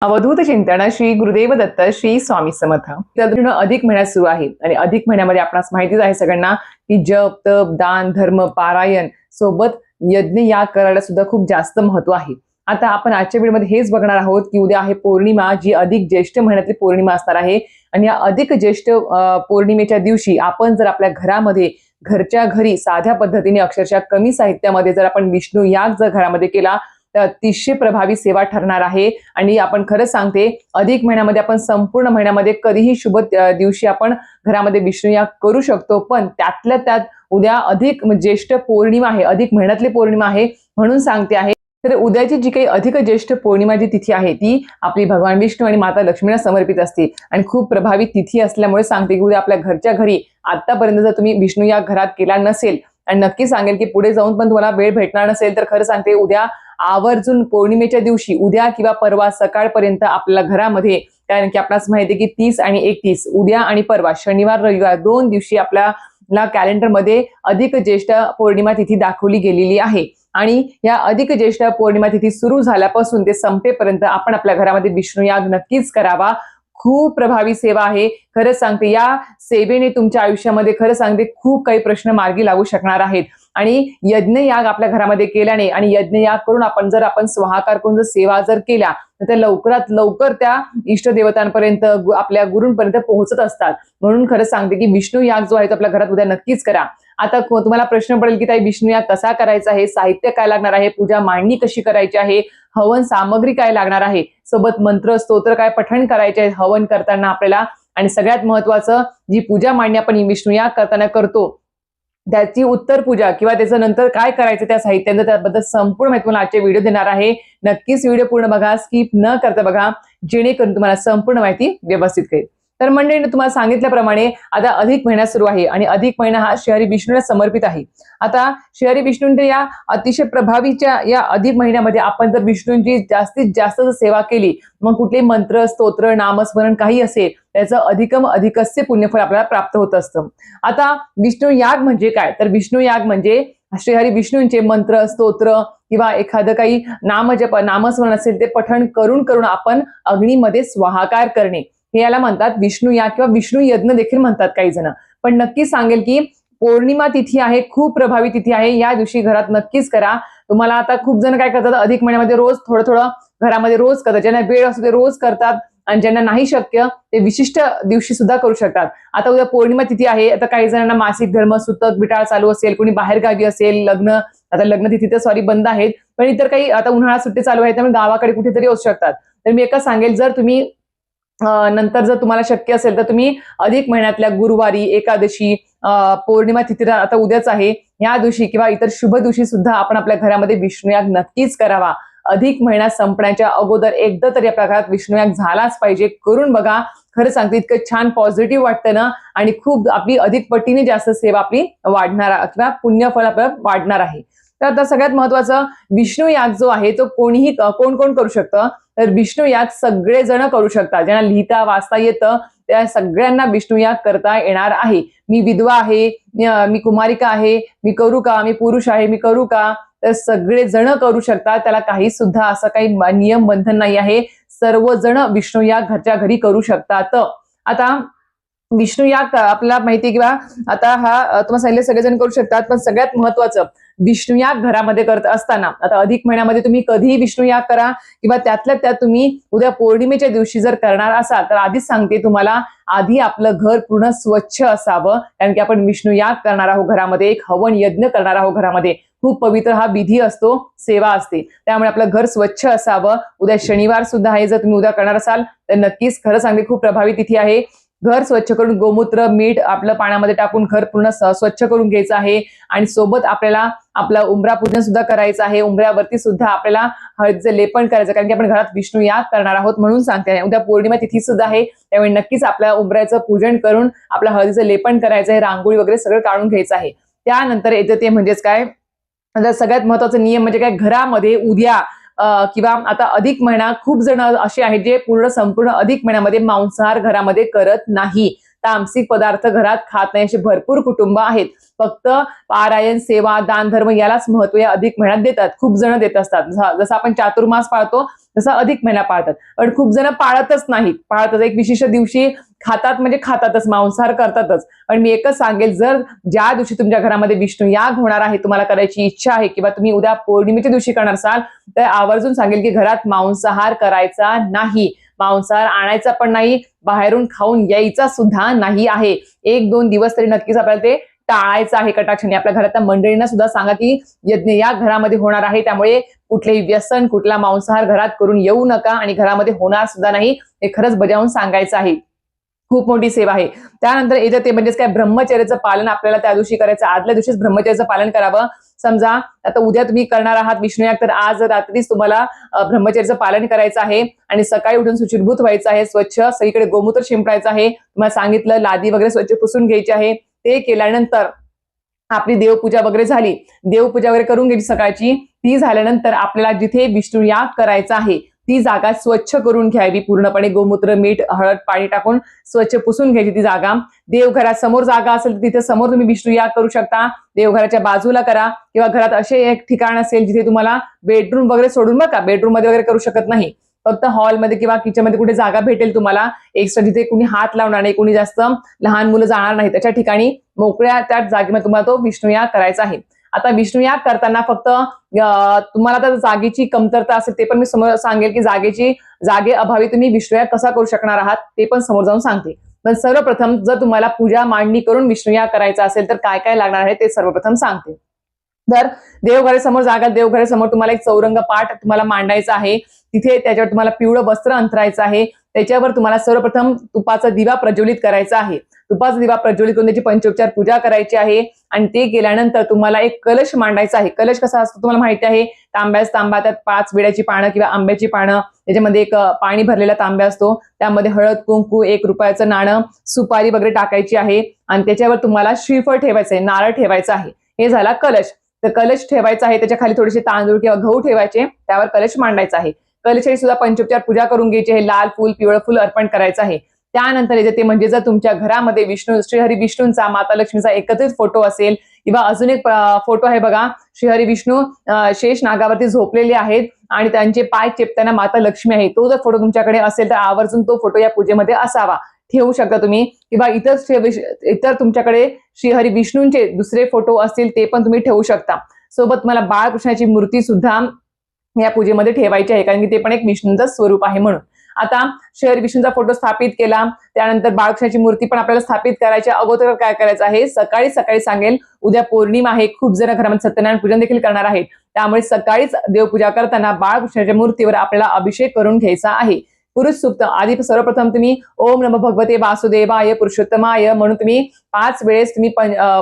अवधूत चिंतन श्री गुरुदेव दत्त श्री स्वामी समर्थ. तर अधिक महिना सुरू आहे आणि अधिक महिन्यामध्ये आपणास माहितीच आहे सगळ्यांना की जप तप दान धर्म पारायण सोबत यज्ञ याग करायला सुद्धा खूप जास्त महत्व आहे. आता आपण आजच्या व्हिडिओमध्ये हेच बघणार आहोत की उद्या आहे पौर्णिमा, जी अधिक ज्येष्ठ महिन्यातली पौर्णिमा असणार आहे. आणि या अधिक ज्येष्ठ पौर्णिमेच्या दिवशी आपण जर आपल्या घरामध्ये घरच्या घरी साध्या पद्धतीने अक्षरशः कमी साहित्यामध्ये जर आपण विष्णू याग जर घरामध्ये केला तर अतिशय प्रभावी सेवा ठरणार आहे. आणि आपण खरंच सांगते, अधिक महिन्यामध्ये आपण संपूर्ण महिन्यामध्ये कधीही शुभ दिवशी आपण घरामध्ये विष्णू याग करू शकतो. पण त्यातल्या त्यात उद्या अधिक ज्येष्ठ पौर्णिमा आहे, अधिक महिन्यातली पौर्णिमा आहे म्हणून सांगते आहे. तर उद्याची जी काही अधिक ज्येष्ठ पौर्णिमा जी तिथी आहे ती आपली भगवान विष्णू आणि माता लक्ष्मीला समर्पित असते आणि खूप प्रभावी तिथी असल्यामुळे सांगते की उद्या आपल्या घरच्या घरी आतापर्यंत जर तुम्ही विष्णू याग घरात केला नसेल आणि नक्की सांगेल की पुढे जाऊन पण तुम्हाला वेळ भेटणार नसेल, तर खरं सांगते उद्या आवर्जून पौर्णिमेच्या दिवशी उद्या किंवा परवा सकाळपर्यंत आपल्या घरामध्ये, कारण की आपल्याला माहिती आहे की 30 आणि 31 उद्या आणि परवा शनिवार रविवार 2 दिवशी आपल्याला कॅलेंडरमध्ये अधिक ज्येष्ठ पौर्णिमा तिथी दाखवली गेलेली आहे. आणि या अधिक ज्येष्ठ पौर्णिमा तिथी सुरू झाल्यापासून ते संपेपर्यंत आपण आपल्या घरामध्ये विष्णू याग नक्कीच करावा. खूप प्रभावी सेवा आहे. खरंच सांगते, या सेवेने तुमच्या आयुष्यामध्ये खरं सांगते खूप काही प्रश्न मार्गी लागू शकणार आहेत. आणि यज्ञ याग आपल्या घरामध्ये केल्याने आणि यज्ञ याग करून आपण स्वाहाकार करून जर सेवा जर केल्या तर त्या लवकरात लवकर त्या इष्टदेवतांपर्यंत आपल्या गुरूंपर्यंत पोहोचत असतात. म्हणून खरं सांगते की विष्णू याग जो आहे तो आपल्या घरात उद्या नक्कीच करा. आता तुम्हाला प्रश्न पडेल की ताई विष्णू याग कसा करायचा आहे, साहित्य काय लागणार आहे, पूजा मांडणी कशी करायची आहे, हवन सामग्री काय लागणार आहे, सोबत मंत्र स्तोत्र काय पठण करायचे आहे हवन करताना आपल्याला, आणि सगळ्यात महत्वाचं जी पूजा मांडणी आपण विष्णू याग करताना करतो त्याची उत्तर पूजा किंवा त्याचं नंतर काय करायचं त्या साहित्याचं, त्याबद्दल संपूर्ण माहिती तुम्हाला आजचे व्हिडिओ देणार आहे. नक्कीच व्हिडिओ पूर्ण बघा, स्किप न करता बघा, जेणेकरून तुम्हाला संपूर्ण माहिती व्यवस्थित कळेल. तर मंडळीने तुम्हाला सांगितल्याप्रमाणे आता अधिक महिना सुरू आहे आणि अधिक महिना हा श्रीहरी विष्णूला समर्पित आहे. आता श्रीहरी विष्णूंच्या या अतिशय प्रभावीच्या या अधिक महिन्यामध्ये आपण जर विष्णूंची जास्तीत जास्त सेवा केली, मग कुठले मंत्र स्तोत्र नामस्मरण काही असेल त्याचं अधिकस्य पुण्यफळ आपल्याला प्राप्त होत असतं. आता विष्णू याग म्हणजे काय, तर विष्णू याग म्हणजे श्रीहरी विष्णूंचे मंत्र स्तोत्र किंवा एखादं काही नामजप नामस्मरण असेल ते पठण करून आपण अग्नीमध्ये स्वाहाकार करणे, हे याला म्हणतात विष्णू याग किंवा विष्णू यज्ञ देखील म्हणतात काही जण. पण नक्कीच सांगेल की पौर्णिमा तिथी आहे, खूप प्रभावी तिथी आहे, या दिवशी घरात नक्कीच करा. तुम्हाला आता खूप जण काय करतात, अधिक महिन्यामध्ये रोज थोडं घरामध्ये रोज करतात, ज्यांना वेळ असतो ते रोज करतात आणि ज्यांना नाही शक्य ते विशिष्ट दिवशी सुद्धा करू शकतात. आता उद्या पौर्णिमा तिथी आहे, आता काही जणांना मासिक धर्म सुतक बिटाळ चालू असेल, कोणी बाहेर गावी असेल, आता लग्न तिथी तर सॉरी बंद आहेत, पण इतर काही आता उन्हाळा सुट्टी चालू आहे त्यामुळे गावाकडे कुठेतरी येऊ शकतात. तर मी एकच सांगेल, जर तुम्ही नंतर जर तुम्हाला शक्य असेल तर तुम्ही अधिक महिन्यातल्या गुरुवारी एकादशी पौर्णिमा तिथी आता उद्याच आहे या दिवशी किंवा इतर शुभ दिवशी सुद्धा आपण आपल्या घरामध्ये विष्णू याग नक्कीच करावा. अधिक महिना संपण्याच्या अगोदर एकदा तरी आपल्या घरात विष्णू याग झालाच पाहिजे. करून बघा, खरं सांगते इतकं छान पॉझिटिव्ह वाटतं ना, आणि खूप आपली अधिक पटीने जास्त सेवा आपली वाढणार किंवा पुण्यफळ आपलं वाढणार आहे. तर आता सगळ्यात महत्वाचं, विष्णू याग जो आहे तो कोण करू शकतं, तर विष्णू याग सगळेजण करू शकतात. ज्यांना लिहिता वाचता येतं त्या सगळ्यांना विष्णू याग करता येणार आहे. मी विधवा आहे, मी कुमारिका आहे, मी करू का, मी पुरुष आहे, मी करू का, तर सगळेजण करू शकतात. त्याला काही सुद्धा असं काही नियम बंधन नाही आहे. सर्वजण विष्णू याग घरच्या घरी करू शकतात. आता विष्णू याग आपल्याला माहिती किंवा आता हा तुम्हाला सांगितलं सगळेजण करू शकतात, पण सगळ्यात महत्वाचं विष्णू याग घरामध्ये करत असताना आता अधिक महिन्यामध्ये तुम्ही कधीही विष्णू याग करा किंवा त्यातल्या त्यात तुम्ही उद्या पौर्णिमेच्या दिवशी जर करणार असाल तर आधीच सांगते तुम्हाला, आधी आपलं घर पूर्ण स्वच्छ असावं, कारण की आपण विष्णू याग करणार आहोत घरामध्ये, एक हवन यज्ञ करणार आहोत घरामध्ये, खूप पवित्र हा विधी असतो, सेवा असते, त्यामुळे आपलं घर स्वच्छ असावं. उद्या शनिवार सुद्धा आहे, जर तुम्ही उद्या करणार असाल तर नक्कीच खरं सांगते खूप प्रभावी तिथी आहे. घर स्वच्छ करून गोमूत्र मीठ आपलं पाण्यामध्ये टाकून घर पूर्ण स्वच्छ करून घ्यायचं आहे. आणि सोबत आपल्याला आपलं उंबरा पूजन सुद्धा करायचं आहे. उंबऱ्यावरती सुद्धा आपल्याला हळदीचं लेपन करायचं, कारण की आपण घरात विष्णू याग करणार आहोत म्हणून सांगते. उद्या पौर्णिमा तिथी सुद्धा आहे, त्यामुळे नक्कीच आपल्या उंबऱ्याचं पूजन करून आपलं हळदीचं लेपन करायचं आहे, रांगोळी वगैरे सगळं काढून घ्यायचं आहे. त्यानंतर येतं ते म्हणजेच काय, सगळ्यात महत्वाचा नियम म्हणजे काय, घरामध्ये उद्या किंवा आता अधिक महिना खूप जण असे आहेत जे संपूर्ण अधिक महिन्यामध्ये मांसाहार घरामध्ये करत नाही. तामसिक पदार्थ घरात खात नाही असे भरपूर कुटुंब आहेत. फक्त पारायण, सेवा, दान, धर्म यालाच महत्व या अधिक महिन्यात देतात. खूप जण देत असतात. जसं आपण चातुर्मास पाळतो तसा अधिक महिना पाळतात. पण खूप जण पाळतच नाहीत. पाळतात एक विशिष्ट दिवशी खातात म्हणजे खातातच, मांसाहार करतातच. पण मी एकच सांगेल, जर ज्या दिवशी तुमच्या घरामध्ये विष्णू याग होणार आहे, तुम्हाला करायची इच्छा आहे किंवा तुम्ही उद्या पौर्णिमेच्या दिवशी करणार असाल, तर आवर्जून सांगेल की घरात मांसाहार करायचा नाही. मांसाहार आणायचा पण नाही, बाहेरून खाऊन यायचा सुद्धा नाही आहे. 1-2 दिवस तरी नक्कीच आपल्याला ते टाळायचं आहे कटाक्षाने. आपल्या घरातल्या मंडळींना सुद्धा सांगा की यज्ञ या घरामध्ये होणार आहे, त्यामुळे कुठलेही व्यसन, कुठला मांसाहार घरात करून येऊ नका आणि घरामध्ये होणार सुद्धा नाही, हे खरंच बजावून सांगायचं आहे. खूप मोठी सेवा आहे. त्यानंतर येतं ते म्हणजेच काय, ब्रह्मचर्याचं पालन आपल्याला त्या दिवशी करायचं. आदल्या दिवशीच ब्रह्मचर्याचं पालन करावं. समजा आता उद्या तुम्ही करणार आहात विष्णू याग, तर आज रात्रीच तुम्हाला ब्रह्मचर्याचं पालन करायचं आहे आणि सकाळी उठून शुचिर्भूत व्हायचं आहे. स्वच्छ सगळीकडे गोमूत्र शिंपडायचं आहे. तुम्हाला सांगितलं लादी वगैरे स्वच्छ पुसून घ्यायची आहे. ते केल्यानंतर आपली देवपूजा वगैरे झाली, देवपूजा वगैरे करून घ्यायची सकाळची. ती झाल्यानंतर आपल्याला जिथे विष्णू याग करायचा आहे ती जागा स्वच्छ करून घ्यावी. पूर्णपणे गोमूत्र, मीठ, हळद, पाणी टाकून स्वच्छ पुसून घ्यायची ती जागा. देवघरासमोर जागा असेल तर तिथे समोर तुम्ही विष्णू याग करू शकता. देवघराच्या बाजूला करा किंवा घरात असे एक ठिकाण असेल जिथे तुम्हाला बेडरूम वगैरे सोडून, बघा बेडरूम मध्ये वगैरे करू शकत नाही, फक्त हॉलमध्ये किंवा किचनमध्ये कुठे जागा भेटेल तुम्हाला एक्स्ट्रा, जिथे कुणी हात लावणार नाही, कुणी जास्त लहान मुलं जाणार नाही, त्याच्या ठिकाणी मोकळ्या त्या जागेमध्ये तुम्हाला तो विष्णू याग करायचा आहे. आता विष्णू याग करताना फक्त तुम्हाला तर जागेची कमतरता असेल ते पण मी समोर सांगेल की जागे अभावी तुम्ही विष्णू याग कसा करू शकणार आहात ते पण समोर जाऊन सांगते. पण सर्वप्रथम जर तुम्हाला पूजा मांडणी करून विष्णू याग करायचा असेल तर काय काय लागणार आहे ते सर्वप्रथम सांगते. तर देवघरासमोर जागा, देवघरासमोर तुम्हाला एक चौरंग पाट तुम्हाला मांडायचा आहे. तिथे त्याच्यावर तुम्हाला पिवळं वस्त्र अंथरायचं आहे. त्याच्यावर तुम्हाला सर्वप्रथम तुपाचा दिवा प्रज्वलित करायचा आहे. तुपाचा दिवा प्रज्वलित करून त्याची पंचोपचार पूजा करायची आहे आणि ते केल्यानंतर तुम्हाला एक कलश मांडायचा आहे. कलश कसा असतो तुम्हाला माहिती आहे, तांब्याच तांबा, त्यात 5 विड्याची पानं किंवा आंब्याची पानं, त्याच्यामध्ये एक पाणी भरलेला तांब्या असतो, त्यामध्ये हळद, कुंकू, 1 रुपयाचं नाणं, सुपारी वगैरे टाकायची आहे आणि त्याच्यावर तुम्हाला श्रीफळ ठेवायचं आहे, नारळ ठेवायचा आहे. हे झाला कलश. तर कलश ठेवायचा आहे, त्याच्या खाली थोडेसे तांदूळ किंवा गहू ठेवायचे, त्यावर कलश मांडायचा आहे. कलशाची सुद्धा पंचोपचार पूजा करून घ्यायची आहे. लाल फूल, पिवळं फूल अर्पण करायचं आहे. त्यानंतर येते ते म्हणजे जर तुमच्या घरामध्ये श्रीहरी विष्णूंचा, माता लक्ष्मीचा एकत्रित फोटो असेल किंवा अजून एक फोटो आहे बघा, श्रीहरी विष्णू शेष नागावरती झोपलेले आहेत आणि त्यांचे पाय चेपताना माता लक्ष्मी आहे, तो जर फोटो तुमच्याकडे असेल तर आवर्जून तो फोटो या पूजेमध्ये असावा. ठेवू शकता तुम्ही किंवा इतर तुमच्याकडे श्रीहरी विष्णूंचे दुसरे फोटो असतील ते पण तुम्ही ठेवू शकता. सोबत तुम्हाला बाळकृष्णाची मूर्ती सुद्धा या पूजेमध्ये ठेवायची आहे, कारण की ते पण एक विष्णूंचं स्वरूप आहे म्हणून. आता श्रीहरी विष्णूंचा फोटो स्थापित केला, त्यानंतर बाळकृष्णाची मूर्ती पण आपल्याला स्थापित करायच्या अगोदर काय करायचं आहे, सकाळी सकाळी सांगेल, उद्या पौर्णिमा आहे, खूप जण घरामध्ये सत्यनारायण पूजन देखील करणार आहेत, त्यामुळे सकाळीच देवपूजा करताना बाळकृष्णाच्या मूर्तीवर आपल्याला अभिषेक करून घ्यायचा आहे. पुरुष सूक्त आधी सर्वप्रथम तुम्ही ओम नमो भगवते वासुदेवाय पुरुषोत्तमाय म्हणून तुम्ही 5 वेळेस तुम्ही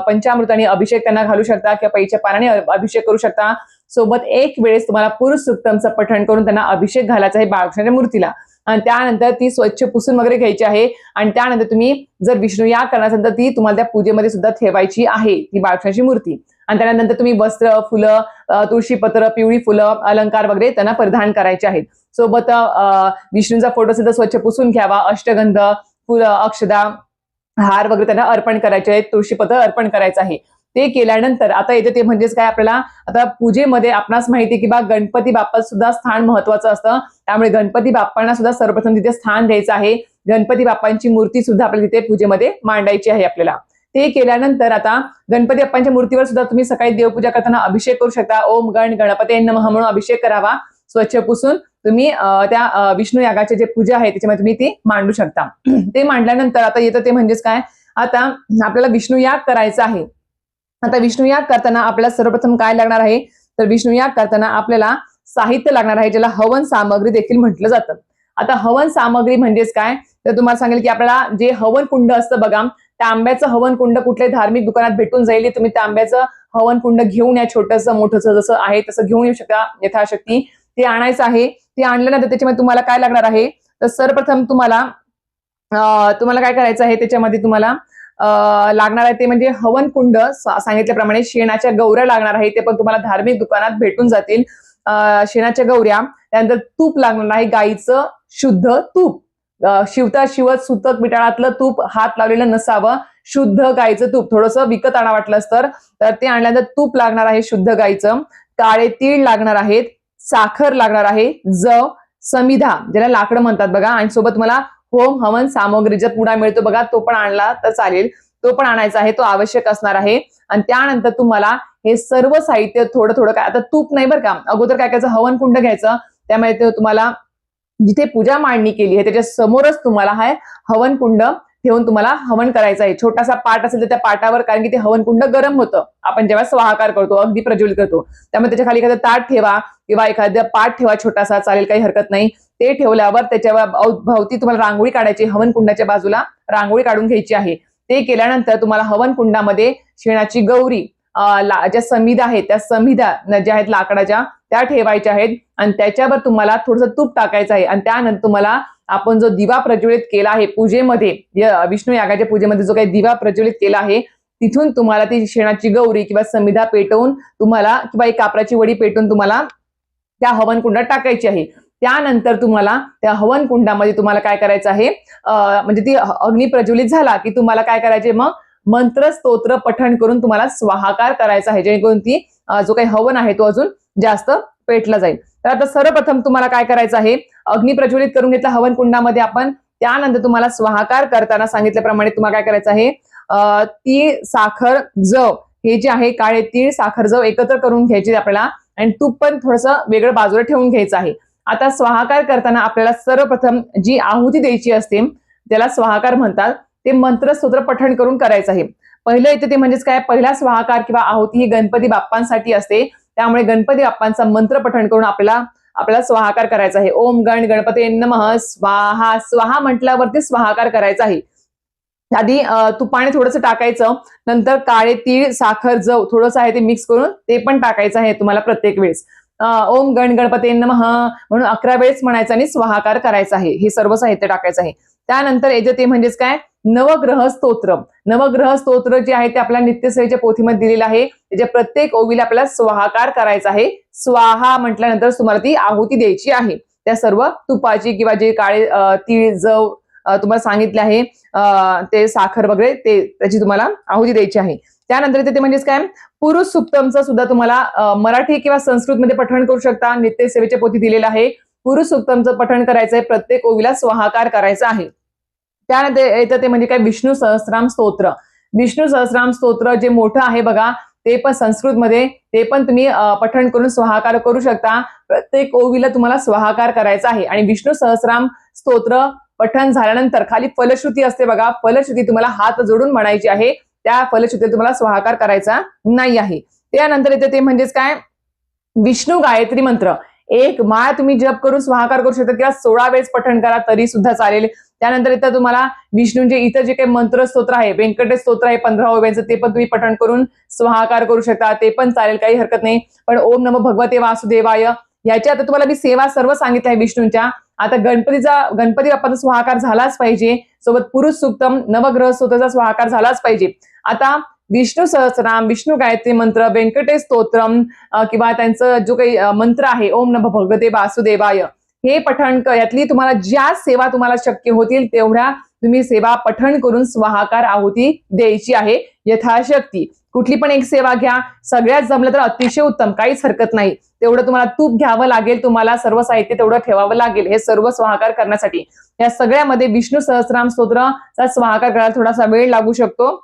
पंचामृताने अभिषेक त्यांना घालू शकता किंवा पैच्या पानाने अभिषेक करू शकता. सोबत 1 वेळेस तुम्हाला पुरुष सूक्तमचं पठण करून त्यांना अभिषेक घालायचा आहे बाळकृष्णाच्या मूर्तीला आणि त्यानंतर ती स्वच्छ पुसून वगैरे घ्यायची आहे आणि त्यानंतर तुम्ही जर विष्णू याग करणार असेल तर ती तुम्हाला त्या पूजेमध्ये सुद्धा ठेवायची आहे ती बाळकृष्णाची मूर्ती. आणि त्यानंतर तुम्ही वस्त्र, फुलं, तुळशीपत्र, पिवळी फुलं, अलंकार वगैरे त्यांना परिधान करायचे आहेत. सोबत विष्णूंचा फोटो सुद्धा स्वच्छ पुसून घ्यावा. अष्टगंध, फुलं, अक्षदा, हार वगैरे त्यांना अर्पण करायचे आहेत. तुळशीपत्र अर्पण करायचं आहे. ते केल्यानंतर आता येते ते म्हणजेच काय, आपल्याला आता पूजेमध्ये आपणास माहिती की बा गणपती बाप्पा सुद्धा स्थान महत्वाचं असतं, त्यामुळे गणपती बाप्पांना सुद्धा सर्वप्रथम तिथे स्थान द्यायचं आहे. गणपती बाप्पांची मूर्ती सुद्धा आपल्याला तिथे पूजेमध्ये मांडायची आहे आपल्याला. ते केल्यानंतर आता गणपती बाप्पांच्या मूर्तीवर सुद्धा तुम्ही सकाळी देवपूजा करताना अभिषेक करू शकता. ओम गण गणपते नमः म्हणून अभिषेक करावा. स्वच्छ पुसून तुम्ही त्या विष्णू यागाचे जे पूजा आहे त्याच्यामध्ये तुम्ही ती मांडू शकता. ते मांडल्यानंतर आता येतं ते म्हणजेच काय, आता आपल्याला विष्णू याग करायचा आहे. आता विष्णू याग करताना आपल्याला सर्वप्रथम काय लागणार आहे, तर विष्णू याग करताना आपल्याला साहित्य लागणार आहे, ज्याला हवन सामग्री देखील म्हटलं जातं. आता हवन सामग्री म्हणजेच काय, तर तुम्हाला सांगेल की आपल्याला जे हवन कुंड असतं बघा, तांब्याचं हवन कुंड कुठल्याही धार्मिक दुकानात भेटून जाईल. तुम्ही तांब्याचं हवन कुंड घेऊन या, छोटंसं मोठंसं जसं आहे तसं घेऊन येऊ शकता यथाशक्ती. ते आणायचं आहे. ते आणल्यानंतर त्याच्यामध्ये तुम्हाला काय लागणार आहे, तर सर्वप्रथम तुम्हाला काय करायचं आहे, त्याच्यामध्ये तुम्हाला लागणार आहे ते म्हणजे हवन कुंड, सांगितल्याप्रमाणे शेणाच्या गौऱ्या लागणार आहे, ते पण तुम्हाला धार्मिक दुकानात भेटून जातील. शेणाच्या गौऱ्या, त्यानंतर तूप लागणार आहे, गाईचं शुद्ध तूप. शिवता शिवत सुतक पिटाळातलं तूप हात लावलेलं नसावं, शुद्ध गाईचं तूप. थोडंसं विकत आणा वाटलंच तर ते आणल्यानंतर तूप लागणार आहे शुद्ध गाईचं, काळे तीळ लागणार आहेत, साखर लागणार आहे, जव, समिधा ज्याला लाकडं म्हणतात बघा, आणि सोबत मला होम हवन सामग्रीचा पुडा मिळतो बघा, तो पण आणला तर चालेल, तो पण आणायचा आहे, तो आवश्यक असणार आहे. आणि त्यानंतर तुम्हाला हे सर्व साहित्य थोडं थोडं काय, आता तूप नाही बरं का, अगोदर काय करायचं, हवन कुंड घ्यायचं, त्यामुळे ते तुम्हाला जिथे पूजा मांडणी केली आहे त्याच्या समोरच तुम्हाला हा हवन कुंड ठेवून तुम्हाला हवन करायचं आहे. छोटासा पाट असेल तर त्या पाटावर, कारण की ते हवन कुंड गरम होतं आपण जेव्हा स्वाहाकार करतो, अगदी प्रज्वलित करतो, त्यामुळे त्याच्या खाली एखादं ताट ठेवा किंवा एखादं पाट ठेवा छोटासा, चालेल, काही हरकत नाही. ते ठेवल्यावर त्याच्यावर भोवती तुम्हाला रांगोळी काढायची, हवन कुंडाच्या बाजूला रांगोळी काढून घ्यायची आहे. ते केल्यानंतर तुम्हाला हवन कुंडामध्ये शेणाची गौरी, ज्या समिधा आहेत त्या समिधा ज्या आहेत लाकडाच्या त्या ठेवायच्या आहेत, आणि त्याच्यावर तुम्हाला थोडंसं तूप टाकायचं आहे. आणि त्यानंतर तुम्हाला आपण जो दिवा प्रज्वलित केला आहे पूजेमध्ये, विष्णू यागाच्या पूजेमध्ये जो काही दिवा प्रज्वलित केला आहे, तिथून तुम्हाला ती शेणाची गौरी किंवा समिधा पेटवून तुम्हाला, किंवा एक कापराची वडी पेटवून तुम्हाला त्या हवन कुंडात टाकायची आहे. त्यानंतर तुम्हाला त्या हवन कुंडामध्ये तुम्हाला काय करायचं आहे, म्हणजे ती अग्नी प्रज्वलित झाला की तुम्हाला काय करायचे, मग मंत्र स्तोत्र पठण करून तुम्हाला स्वाहाकार करायचा आहे, जेणेकरून ती जो काही हवन आहे तो अजून जास्त पेटला जाईल. तर आता सर्वप्रथम तुम्हाला काय करायचं आहे, अग्नी प्रज्वलित करून घेतला हवन कुंडामध्ये आपण. त्यानंतर तुम्हाला स्वाहाकार करताना सांगितल्याप्रमाणे तुम्हाला काय करायचं आहे, तीळ, साखर, जव हे जे आहे, काळे तीळ, साखर, जव एकत्र करून घ्यायची आपल्याला, आणि तूप पण थोडंसं वेगळं बाजूला ठेवून घ्यायचं आहे. आता स्वाहाकार करताना आपल्याला सर्वप्रथम जी आहुती द्यायची असते त्याला स्वाहाकार म्हणतात, ते मंत्र स्तोत्र पठण करून करायचं आहे. पहिलं येते ते म्हणजेच काय, पहिला स्वाहाकार किंवा आहुती ही गणपती बाप्पांसाठी असते, त्यामुळे गणपती बाप्पांचा मंत्र पठण करून आपल्याला स्वाहाकार करायचा आहे. ओम गण गणपते नमः स्वाहा. स्वाहा म्हटल्यावरती स्वाहाकार करायचा आहे. आधी तुपाने थोडंसं टाकायचं, नंतर काळे तीळ, साखर, जव थोडंसं आहे ते मिक्स करून ते पण टाकायचं आहे तुम्हाला प्रत्येक वेळेस. ओम गण गणपते नमः म्हणून 11 वेळेस म्हणायचं आणि स्वाहाकार करायचा आहे. हे सर्व साहित्य टाकायचं आहे. त्यानंतर येते ते म्हणजेच काय, नवग्रह स्तोत्र. नवग्रह स्तोत्र जे आहे ते आपल्या नित्यसेवेच्या पोथीमध्ये दिलेलं आहे. त्याच्या प्रत्येक ओवीला आपल्याला स्वाहाकार करायचा आहे. स्वाहा म्हटल्यानंतर तुम्हाला ती आहुती द्यायची आहे, त्या सर्व तुपाची किंवा जे काळे तीळ, जव तुम्हाला सांगितले आहे, ते साखर वगैरे त्याची तुम्हाला आहुती द्यायची आहे. त्यानंतर ते म्हणजेच काय, पुरुष सुक्तमचं सुद्धा तुम्हाला मराठी किंवा संस्कृतमध्ये पठण करू शकता, नित्यसेवेच्या पोथी दिलेलं आहे. पुरुष सुक्तमचं पठण करायचंय, प्रत्येक ओवीला स्वाहाकार करायचा आहे. त्यानंतर येतं ते म्हणजे काय, विष्णू सहस्राम स्तोत्र. विष्णू सहस्राम स्तोत्र जे मोठं आहे बघा, ते पण संस्कृतमध्ये, ते पण तुम्ही पठण करून स्वाहाकार करू शकता. प्रत्येक ओवीला तुम्हाला स्वाहाकार करायचा आहे. आणि विष्णू सहस्राम स्तोत्र पठण झाल्यानंतर खाली फलश्रुती असते बघा, फलश्रुती तुम्हाला हात जोडून म्हणायची आहे. त्या फलश्रुतीला तुम्हाला स्वाहाकार करायचा नाही आहे. त्यानंतर येते ते म्हणजेच काय, विष्णू गायत्री मंत्र. एक माळ तुम्ही जप करून स्वाहाकार करू शकता, किंवा 16 वेळेस पठण करा तरी सुद्धा चालेल. त्यानंतर येतं तुम्हाला विष्णूंचे इतर जे काही मंत्र स्तोत्र आहे, व्यंकटेश स्तोत्र आहे 15 ओव्यांचं, ते पण तुम्ही पठण करून स्वाहाकार करू शकता, ते पण चालेल, काही हरकत नाही. पण ओम नमो भगवते वासुदेवाय याच्या आता तुम्हाला मी सेवा सर्व सांगितल्या आहे विष्णूंच्या. आता गणपती बाप्पाचा स्वाहाकार झालाच पाहिजे, सोबत पुरुष सुक्तम, नवग्रह स्तोत्राचा स्वाहाकार झालाच पाहिजे. आता विष्णू सहस्रनाम, विष्णू गायत्री मंत्र, व्यंकटेश स्तोत्रम किंवा त्यांचं जो काही मंत्र आहे ओम नमो भगवते वासुदेवाय, हे पठण यातली तुम्हाला ज्या सेवा तुम्हाला शक्य होतील तेवढ्या तुम्ही सेवा पठण करून स्वाहाकार आहुती द्यायची आहे यथाशक्ती. कुठली पण एक सेवा घ्या, सगळ्यात जमलं तर अतिशय उत्तम, काहीच हरकत नाही. तेवढं तुम्हाला तूप घ्यावं लागेल, तुम्हाला सर्व साहित्य तेवढं ठेवावं लागेल हे सर्व स्वाहाकार करण्यासाठी. या सगळ्यामध्ये विष्णू सहस्रनाम स्तोत्राचा स्वाहाकार करायला थोडासा वेळ लागू शकतो,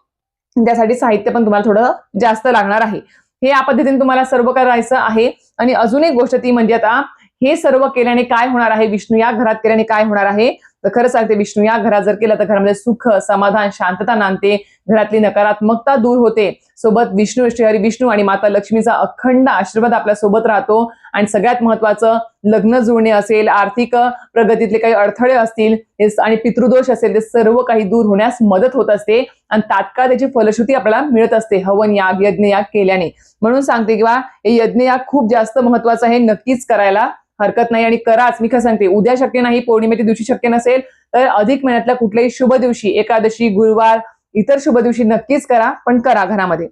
त्यासाठी साहित्य पण तुम्हाला थोडं जास्त लागणार आहे. हे या पद्धतीने तुम्हाला सर्व करायचं आहे. आणि अजून एक गोष्ट ती म्हणजे आता हे सर्व केल्याने काय होणार आहे, विष्णू या घरात केल्याने काय होणार आहे, तर खरं सांगते, विष्णू या घरात जर केलं तर घरामध्ये सुख, समाधान, शांतता नांदते, घरातली नकारात्मकता दूर होते. सोबत विष्णू, श्रीहरी विष्णू आणि माता लक्ष्मीचा अखंड आशीर्वाद आपल्या सोबत राहतो. आणि सगळ्यात महत्वाचं, लग्न जुळणे असेल, आर्थिक प्रगतीतले काही अडथळे असतील आणि पितृदोष असेल, ते सर्व काही दूर होण्यास मदत होत असते आणि तात्काळ त्याची फलश्रुती आपल्याला मिळत असते हवन याग, यज्ञ याग केल्याने. म्हणून सांगते किंवा हे यज्ञ याग खूप जास्त महत्वाचं आहे, नक्कीच करायला हरकत नाही आणि कराच. मी काय सांगते, उद्या शक्य नाही, पौर्णिमेच्या दिवशी शक्य नसेल तर अधिक महिन्यातल्या कुठल्याही शुभ दिवशी, एकादशी, गुरुवार, इतर शुभ दिवशी नक्कीच करा, पण करा घरामध्ये.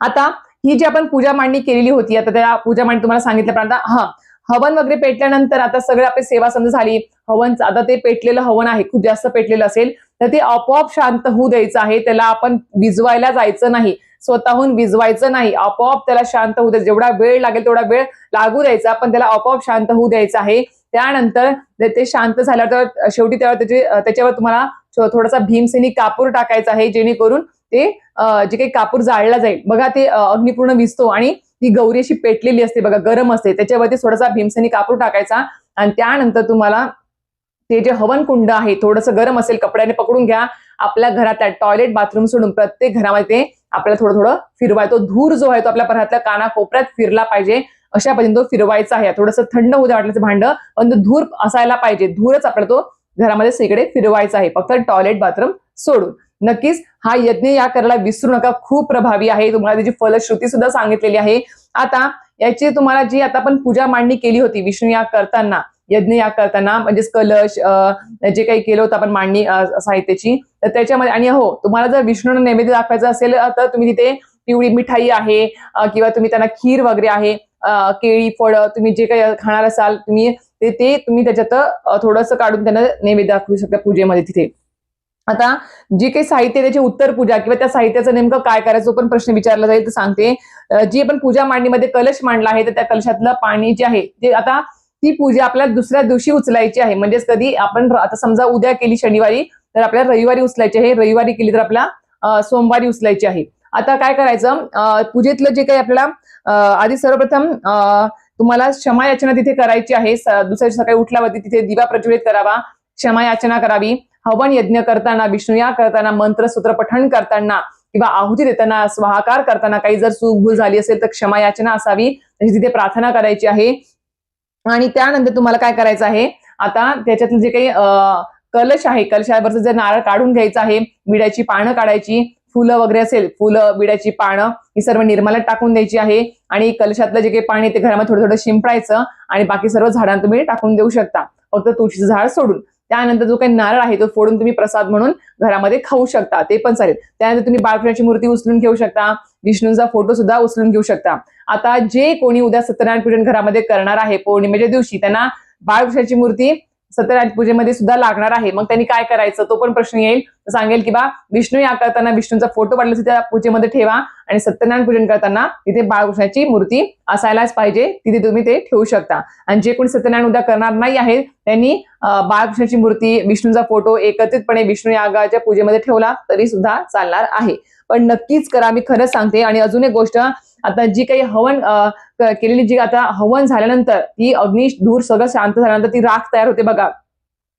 आता ही जी आपण पूजा मांडणी केलेली होती, आता त्या पूजा मांडणी तुम्हाला सांगितल्याप्रमाणे हवन वगैरे पेटल्यानंतर आता सगळं आपली सेवा समजा झाली, हवन आता ते पेटलेलं हवन आहे, खूप जास्त पेटलेलं असेल तर ते आपोआप शांत होऊ द्यायचं आहे. त्याला आपण विझवायला जायचं नाही, स्वतःहून विझवायचं नाही, आपोआप त्याला शांत होऊ द्यायचं. जेवढा वेळ लागेल तेवढा वेळ लागू द्यायचा, पण त्याला आपोआप शांत होऊ द्यायचं आहे. त्यानंतर ते शांत झाल्यावर शेवटी त्याच्यावर तुम्हाला थोडासा भीमसेनी कापूर टाकायचा आहे, जेणेकरून ते जे काही कापूर जाळला जाईल बघा, ते अग्निपूर्ण विझतो आणि ती गौरी अशी पेटलेली असते बघा, गरम असते, त्याच्यावरती थोडासा भीमसेनी कापूर टाकायचा. आणि त्यानंतर तुम्हाला ते जे हवन कुंड आहे थोडंसं गरम असेल, कपड्याने पकडून घ्या. आपल्या घरातल्या टॉयलेट बाथरूम सोडून प्रत्येक घरामध्ये ते आपल्याला थोडं थोडं फिरवायचं. धूर जो आहे तो आपल्या घरातल्या कानाकोपऱ्यात फिरला पाहिजे, अशा पद्धतीने तो फिरवायचा आहे. थोडंसं थंड होऊ द्या वाटलं भांड, पण तो धूर असायला पाहिजे, धूरच आपल्याला तो घरामध्ये सगळीकडे फिरवायचा आहे, फक्त टॉयलेट बाथरूम सोडून. नक्कीच हा यज्ञ या करायला विसरू नका, खूप प्रभावी आहे. तुम्हाला त्याची फलश्रुती सुद्धा सांगितलेली आहे. आता याची तुम्हाला जी आता आपण पूजा मांडणी केली होती विष्णू याग करताना, यज्ञ याग करताना, म्हणजेच कलश जे काही केलं होतं आपण मांडणी साहित्याची, तर त्याच्यामध्ये आणि हो, तुम्हाला जर विष्णूंना नैवेद्य दाखवायचा असेल तर तुम्ही तिथे पिवळी मिठाई आहे किंवा तुम्ही त्यांना खीर वगैरे आहे, केळी फळं तुम्ही जे काही खाणार असाल तुम्ही ते तुम्ही त्याच्यात थोडंसं काढून त्यांना नैवेद्य दाखवू शकता पूजेमध्ये तिथे. आता जे काही साहित्य त्याची उत्तर पूजा किंवा त्या साहित्याचं नेमकं काय करायचं पण प्रश्न विचारला जाईल, तर सांगते. जी आपण पूजा मांडणीमध्ये कलश मांडला आहे तर त्या कलशातलं पाणी जे आहे ते आता ती पूजा आपल्याला दुसऱ्या दिवशी उचलायची आहे. म्हणजेच कधी आपण आता समजा उद्या केली शनिवारी तर आपल्याला रविवारी उचलायची आहे, रविवारी केली तर आपल्याला सोमवारी उचलायची आहे. आता काय करायचं, पूजेतलं जे काही आपल्याला आधी सर्वप्रथम तुम्हाला क्षमा याचना तिथे करायची आहे. दुसऱ्या सकाळी उठल्यावरती तिथे दिवा प्रज्वलित करावा, क्षमा याचना करावी. हवन यज्ञ करताना, विष्णू याग करताना, मंत्र सूत्र पठण करताना किंवा आहुती देताना, स्वाहाकार करताना काही जर चूक भूल झाली असेल तर क्षमा याचना असावी, त्याची तिथे प्रार्थना करायची आहे. आणि त्यानंतर तुम्हाला काय करायचं आहे, आता त्याच्यातलं जे काही कलश आहे, कलशावरचं जे नारळ काढून घ्यायचं आहे, विड्याची पानं काढायची, फुलं वगैरे असेल, फुलं विड्याची पानं ही सर्व निर्माल्यात टाकून द्यायची आहे. आणि कलशातलं जे काही पाणी ते घरामध्ये थोडं थोडं शिंपडायचं आणि बाकी सर्व झाडांना तुम्ही टाकून देऊ शकता, फक्त तुळशीचं झाड सोडून. त्यानंतर जो काही नारळ आहे तो फोडून तुम्ही प्रसाद म्हणून घरामध्ये खाऊ शकता, ते पण चालेल. त्यानंतर तुम्ही बाळकृष्णाची मूर्ती उचलून घेऊ शकता, विष्णूंचा फोटो सुद्धा उचलून घेऊ शकता. आता जे कोणी उद्या सत्यनारायण पूजन घरामध्ये करणार आहे पौर्णिमेच्या दिवशी, त्यांना बाळकृष्णाची मूर्ती सत्यनारायण पूजेमध्ये सुद्धा लागणार आहे. मग त्यांनी काय करायचं तो पण प्रश्न येईल, सांगेल की बा विष्णू याग करताना विष्णूंचा फोटो काढला त्या पूजेमध्ये ठेवा आणि सत्यनारायण पूजन करताना तिथे बाळकृष्णाची मूर्ती असायलाच पाहिजे, तिथे तुम्ही ते ठेवू शकता. आणि जे कोणी सत्यनारायण उद्या करणार नाही आहे त्यांनी बाळकृष्णाची मूर्ती, विष्णूंचा फोटो एकत्रितपणे विष्णू यागाच्या पूजेमध्ये ठेवला तरी सुद्धा चालणार आहे. पण नक्कीच करा, मी खरंच सांगते. आणि अजून एक गोष्ट, आता जी काही हवन केलेली जी आता हवन झाल्यानंतर ती अग्नी धूर सगळं शांत झाल्यानंतर ती राख तयार होते बघा,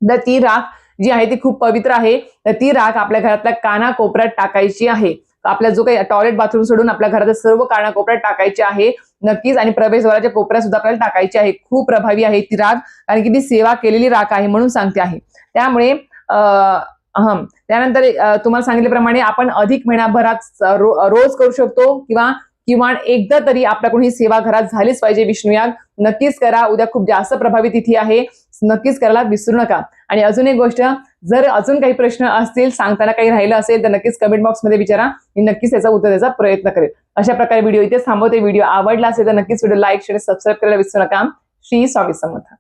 तर ती राख जी आहे ती खूप पवित्र आहे. तर ती राख आपल्या घरातल्या कानाकोपऱ्यात टाकायची आहे. आपल्या जो काही टॉयलेट बाथरूम सोडून आपल्या घरात सर्व कानाकोपऱ्यात टाकायची आहे नक्कीच. आणि प्रवेशद्वाराच्या कोपऱ्यात सुद्धा आपल्याला टाकायची आहे. खूप प्रभावी आहे ती राख, कारण की ती सेवा केलेली राख आहे म्हणून सांगते आहे. त्यामुळे त्यानंतर तुम्हाला सांगितल्याप्रमाणे आपण अधिक महिनाभरात रोज करू शकतो किंवा किमान एकदा तरी आपल्याकडून ही सेवा घरात झालीच पाहिजे. विष्णू याग नक्कीच करा, उद्या खूप जास्त प्रभावी तिथी आहे, नक्कीच करायला विसरू नका. आणि अजून एक गोष्ट, जर अजून काही प्रश्न असतील, सांगताना काही राहिलं असेल तर नक्कीच कमेंट बॉक्समध्ये विचारा, मी नक्कीच त्याचा उत्तर द्यायचा प्रयत्न करेल. अशा प्रकारे व्हिडिओ इथेच थांबवते. व्हिडिओ आवडला असेल तर नक्कीच व्हिडिओ लाईक, शेअर, सबस्क्राईब करायला विसरू नका. श्री स्वामी समर्थ.